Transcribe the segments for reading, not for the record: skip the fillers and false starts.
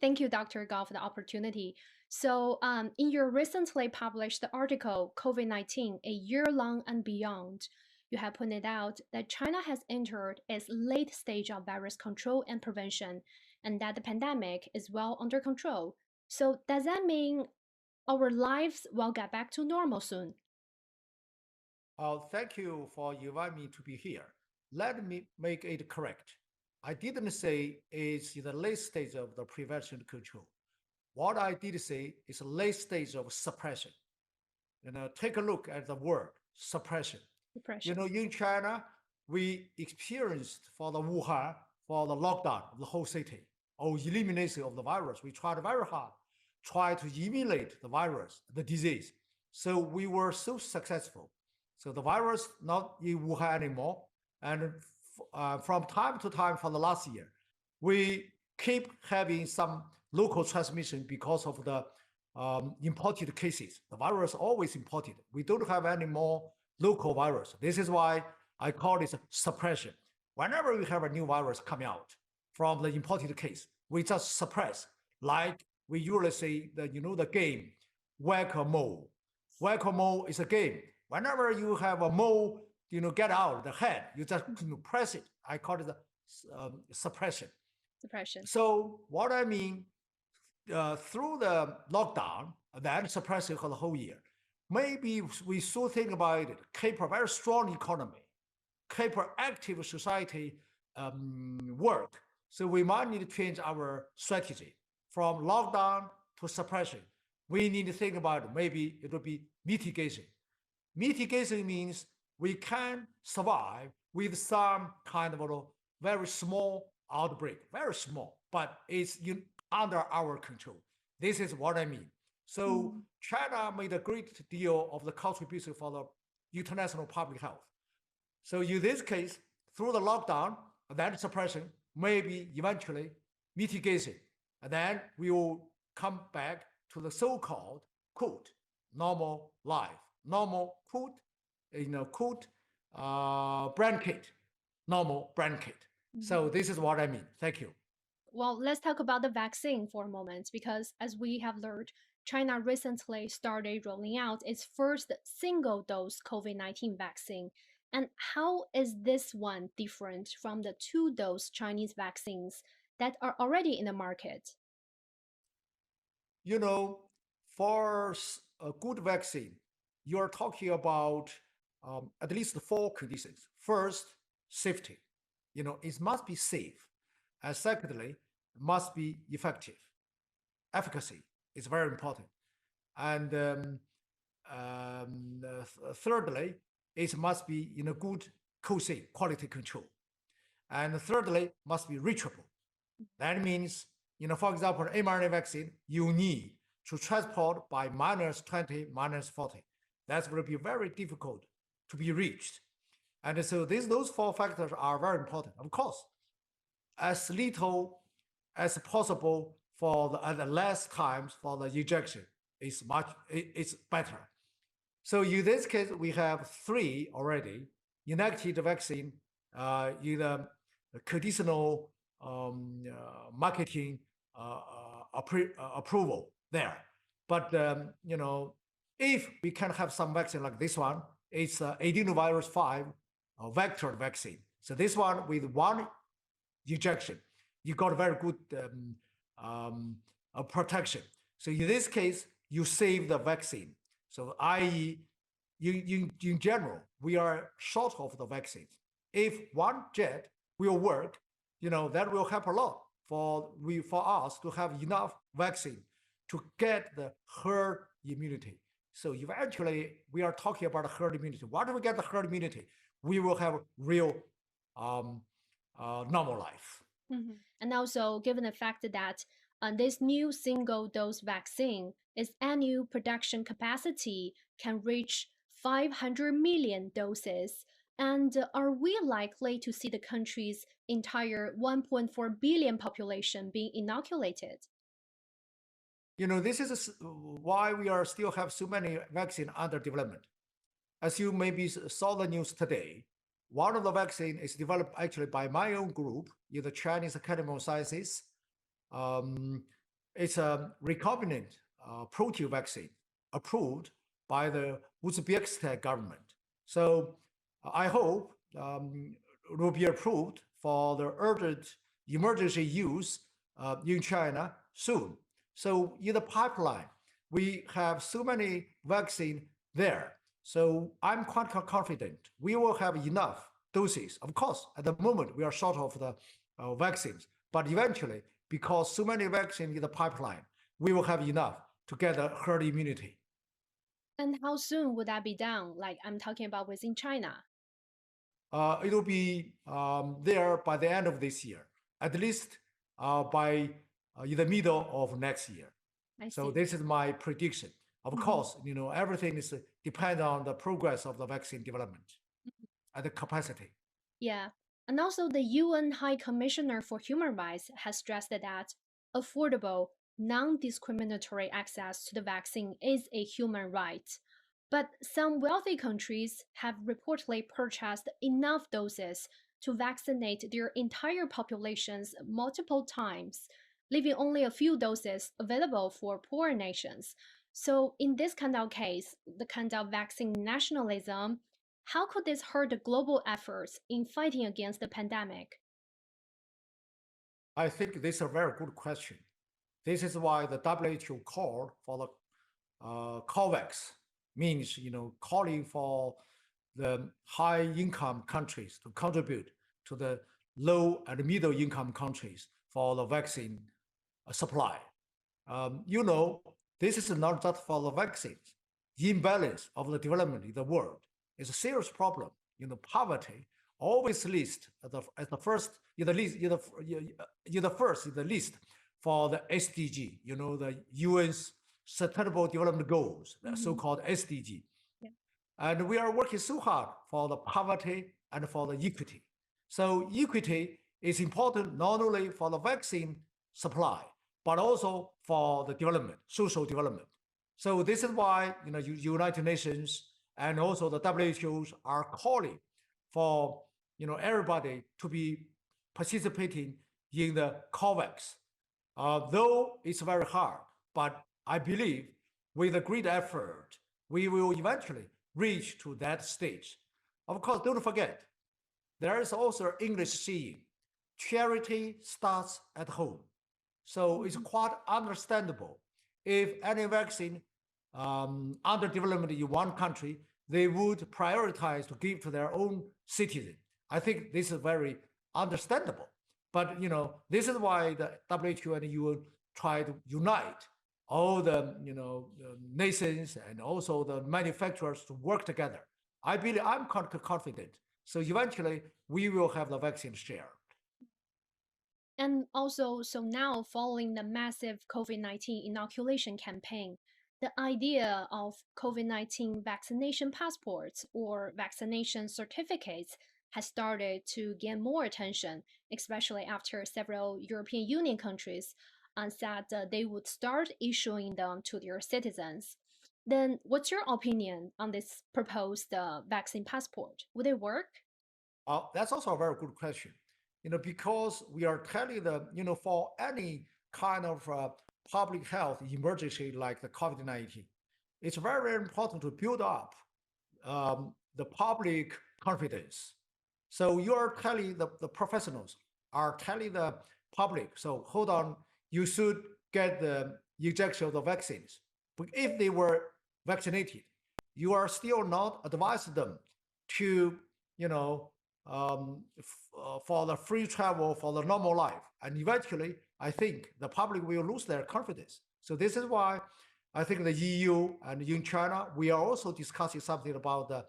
Thank you, Dr. Gao, for the opportunity. In your recently published article, COVID-19, a year long and beyond, you have pointed out that China has entered its late stage of virus control and prevention, and that the pandemic is well under control. So, does that mean our lives will get back to normal soon? Thank you for inviting me to be here. Let me make it correct. I didn't say it's in the late stage of the prevention control. What I did say is a late stage of suppression. Take a look at the word suppression. Depression. In China, we experienced for the Wuhan, for the lockdown of the whole city or elimination of the virus. We tried very hard, try to eliminate the virus, the disease. So we were so successful. So the virus not in Wuhan anymore. And from time to time for the last year, we keep having some local transmission because of the imported cases. The virus always imported. We don't have any more local virus. This is why I call this suppression. Whenever we have a new virus coming out from the imported case, we just suppress, like we usually say the game whack-a-mole. Whack-a-mole is a game. Whenever you have a mole, get out the head, you just press it. I call it suppression. Depression. So what I mean, through the lockdown, then suppressing for the whole year, maybe we should think about it, keep a very strong economy, keep an active society work. So we might need to change our strategy from lockdown to suppression. We need to think about maybe it will be mitigation. Mitigation means we can survive with some kind of a very small outbreak, very small, but it's under our control. This is what I mean. So China made a great deal of the contribution for the international public health. So in this case, through the lockdown, then suppression, maybe eventually mitigation, and then we will come back to the so-called quote normal life, normal quote, quote blanket, normal blanket. So this is what I mean. Thank you. Well, let's talk about the vaccine for a moment because, as we have learned, China recently started rolling out its first single dose COVID 19 vaccine. And how is this one different from the two dose Chinese vaccines that are already in the market? You know, for a good vaccine, you're talking about at least four conditions. First, safety. It must be safe. And secondly, must be effective. Efficacy is very important. And thirdly, it must be in a good QC, quality control. And thirdly, must be reachable. That means, for example, mRNA vaccine, you need to transport by -20, -40. That will be very difficult to be reached. And so those four factors are very important. Of course, as little as possible for the less times for the injection it's better. So in this case, we have three already enacted vaccine in the conditional marketing approval there. But if we can have some vaccine like this one, it's adenovirus 5 vector vaccine. So this one with one injection, you got a very good protection. So in this case, you save the vaccine. So i.e., in general, we are short of the vaccines. If one jet will work, that will help a lot for us to have enough vaccine to get the herd immunity. So eventually, we are talking about herd immunity. Once we get the herd immunity, we will have real normal life. And also, given the fact that this new single dose vaccine, its annual production capacity can reach 500 million doses. And are we likely to see the country's entire 1.4 billion population being inoculated? This is why we are still have so many vaccines under development. As you maybe saw the news today, one of the vaccine is developed actually by my own group in the Chinese Academy of Sciences. It's a recombinant protein vaccine approved by the Uzbekistan government. So I hope it will be approved for the urgent emergency use in China soon. So in the pipeline, we have so many vaccine there. So I'm quite confident we will have enough doses. Of course, at the moment we are short of the vaccines, but eventually, because so many vaccines in the pipeline, we will have enough to get a herd immunity. And how soon would that be done? Like I'm talking about within China. It will be there by the end of this year, at least by in the middle of next year. I So see. this is my prediction. Of Mhm. course, everything is depend on the progress of the vaccine development and the capacity. Yeah. And also, the UN High Commissioner for Human Rights has stressed that affordable, non discriminatory access to the vaccine is a human right. But some wealthy countries have reportedly purchased enough doses to vaccinate their entire populations multiple times, leaving only a few doses available for poorer nations. So, in this kind of case, the kind of vaccine nationalism, how could this hurt the global efforts in fighting against the pandemic? I think this is a very good question. This is why the WHO call for the COVAX means calling for the high income countries to contribute to the low and middle income countries for the vaccine supply. You know, this is not just for the vaccines. The imbalance of the development in the world is a serious problem. Poverty always lists as the first in the list in the first in the list for the SDG. The UN's Sustainable Development Goals, the Mhm. so-called SDG. Yeah. And we are working so hard for the poverty and for the equity. So equity is important not only for the vaccine supply, but also for the development, social development. So this is why United Nations and also the WHOs are calling for everybody to be participating in the COVAX. Though it's very hard, but I believe with a great effort, we will eventually reach to that stage. Of course, don't forget, there is also an English saying, charity starts at home. So it's Mhm. quite understandable if any vaccine under development in one country, they would prioritize to give to their own citizen. I think this is very understandable. But this is why the WHO and EU try to unite all the nations and also the manufacturers to work together. I'm confident. So eventually we will have the vaccine share. And also, so now following the massive COVID 19 inoculation campaign, the idea of COVID 19 vaccination passports or vaccination certificates has started to gain more attention, especially after several European Union countries said that they would start issuing them to their citizens. Then, what's your opinion on this proposed vaccine passport? Would it work? That's also a very good question. Because we are telling for any kind of public health emergency like the COVID-19, it's very, very important to build up the public confidence. So you are telling the professionals are telling the public, so hold on, you should get the injection of the vaccines. But if they were vaccinated, you are still not advising them to, you know, for the free travel for the normal life. And eventually, I think the public will lose their confidence. So this is why I think the EU and in China, we are also discussing something about the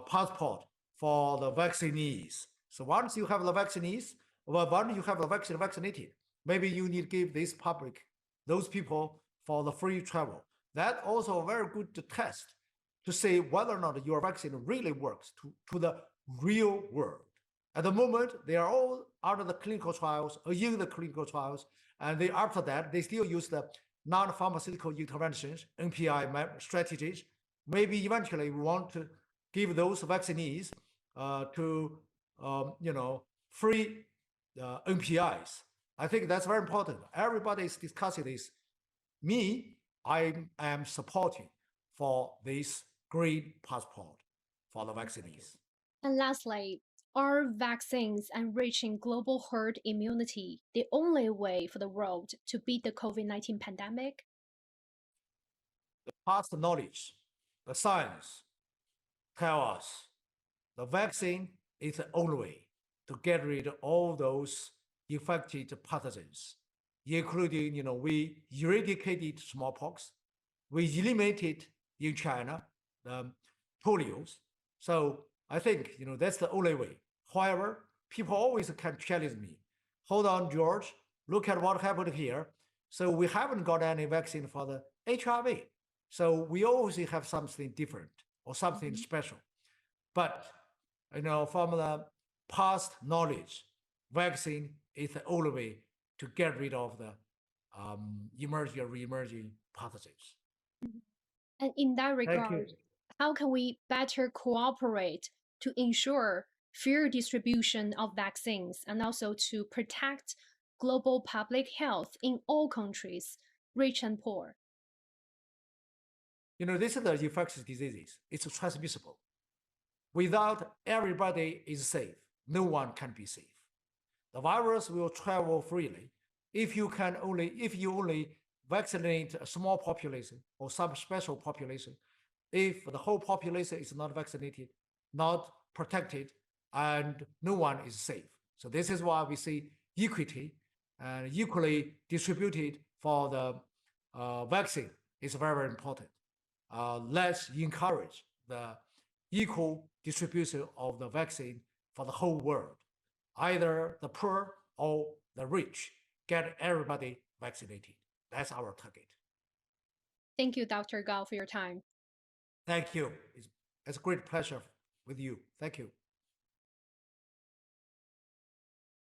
passport for the vaccinees. So once you have the vaccinees, well, once you have the vaccine vaccinated, maybe you need to give this public, those people for the free travel. That also a very good test to say whether or not your vaccine really works to the real world. At the moment, they are all out of the clinical trials or in the clinical trials, and they after that they still use the non-pharmaceutical interventions (NPI) strategies. Maybe eventually we want to give those vaccinees to free NPIs. I think that's very important. Everybody is discussing this. Me, I am supporting for this green passport for the vaccines. And lastly, are vaccines and reaching global herd immunity the only way for the world to beat the COVID-19 pandemic? The past knowledge, the science tell us the vaccine is the only way to get rid of all those infected pathogens, including, we eradicated smallpox, we eliminated in China the polios. So I think, that's the only way. However, people always can challenge me. Hold on, George. Look at what happened here. So we haven't got any vaccine for the HIV. So we always have something different or something Mhm. special. But from the past knowledge, vaccine is the only way to get rid of the emerging or re-emerging pathogens. Mhm. And in that Thank you. regard, how can we better cooperate to ensure fair distribution of vaccines and also to protect global public health in all countries, rich and poor? This is the infectious diseases. It's transmissible. Without everybody is safe, no one can be safe. The virus will travel freely if you only vaccinate a small population or some special population. If the whole population is not vaccinated, not protected, and no one is safe. So this is why we see equity and equally distributed for the vaccine is very, very important. Let's encourage the equal distribution of the vaccine for the whole world. Either the poor or the rich get everybody vaccinated. That's our target. Thank you, Dr. Gao, for your time. Thank you. It's a great pleasure with you. Thank you.